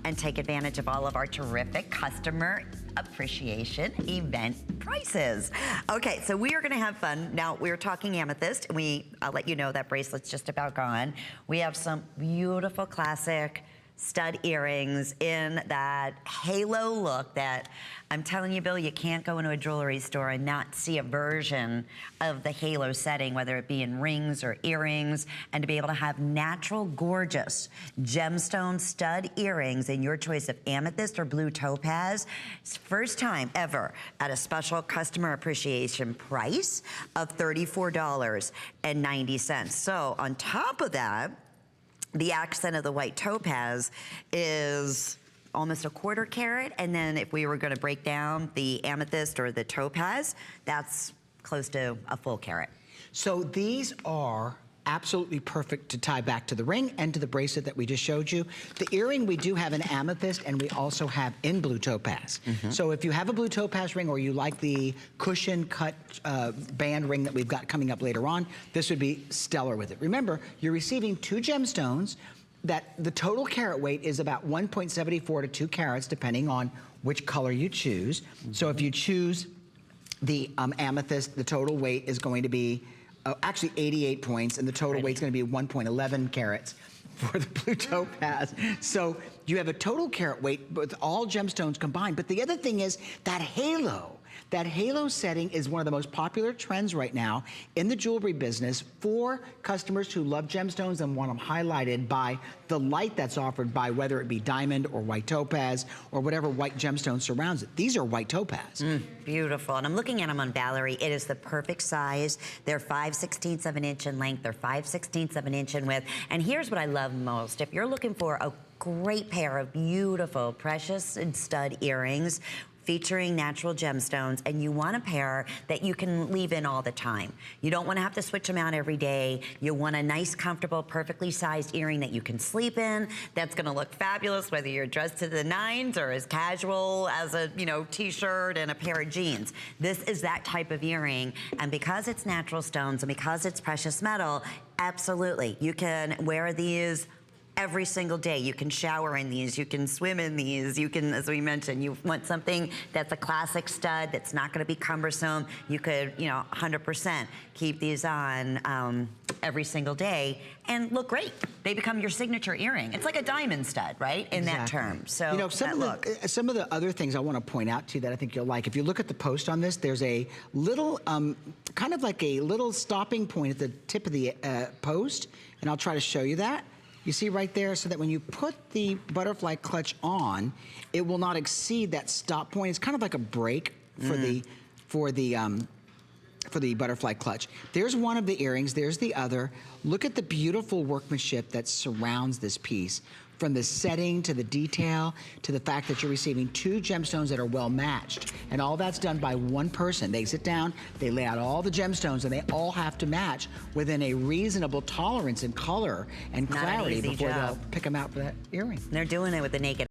and take advantage of all of our terrific customer appreciation event prices. Okay, so we are gonna have fun. Now, we were talking amethyst, and I'll let you know that bracelet's just about gone. We have some beautiful classic stud earrings in that halo look that I'm telling you, Bill, you can't go into a jewelry store and not see a version of the halo setting, whether it be in rings or earrings, and to be able to have natural, gorgeous gemstone stud earrings in your choice of amethyst or blue topaz. It's first time ever at a special customer appreciation price of $34.90. So on top of that, the accent of the white topaz is almost a 1/4 carat, and then if we were gonna break down the amethyst or the topaz, that's close to a full carat. So these are absolutely perfect to tie back to the ring and to the bracelet that we just showed you. The earring we do have in amethyst, and we also have in blue topaz. So if you have a blue topaz ring, or you like the cushion cut band ring that we've got coming up later on, this would be stellar with it. Remember, you're receiving 2 gemstones that the total carat weight is about 1.74 to 2 carats, depending on which color you choose. So if you choose the amethyst, the total weight is going to be actually 88 points, and the total weight's gonna be 1.11 carats for the blue topaz. So you have a total carat weight with all gemstones combined. But the other thing is that halo. That halo setting is one of the most popular trends right now in the jewelry business for customers who love gemstones and want them highlighted by the light that's offered by whether it be diamond or white topaz or whatever white gemstone surrounds it. These are white topaz. Beautiful, and I'm looking at them on Valerie. It is the perfect size. They're 5/16 of an inch in length. They're 5/16 of an inch in width. And here's what I love most. If you're looking for a great pair of beautiful precious and stud earrings featuring natural gemstones, and you want a pair that you can leave in all the time. You don't want to have to switch them out every day. You want a nice, comfortable, perfectly sized earring that you can sleep in, that's going to look fabulous whether you're dressed to the nines or as casual as a, t-shirt and a pair of jeans. This is that type of earring, and because it's natural stones and because it's precious metal, absolutely, you can wear these every single day. You can shower in these, you can swim in these, you can, as we mentioned, you want something that's a classic stud that's not gonna be cumbersome. You could, 100% keep these on every single day and look great. They become your signature earring. It's like a diamond stud, right? In that term. So some of the other things I want to point out to you that I think you'll like, if you look at the post on this, there's a little, kind of like a little stopping point at the tip of the post, and I'll try to show you that. You see right there, so that when you put the butterfly clutch on, it will not exceed that stop point. It's kind of like a break for the butterfly clutch. There's one of the earrings, there's the other. Look at the beautiful workmanship that surrounds this piece. From the setting to the detail to the fact that you're receiving 2 gemstones that are well matched. And all that's done by one person. They sit down, they lay out all the gemstones, and they all have to match within a reasonable tolerance in color and clarity before they'll pick them out for that earring. They're doing it with the naked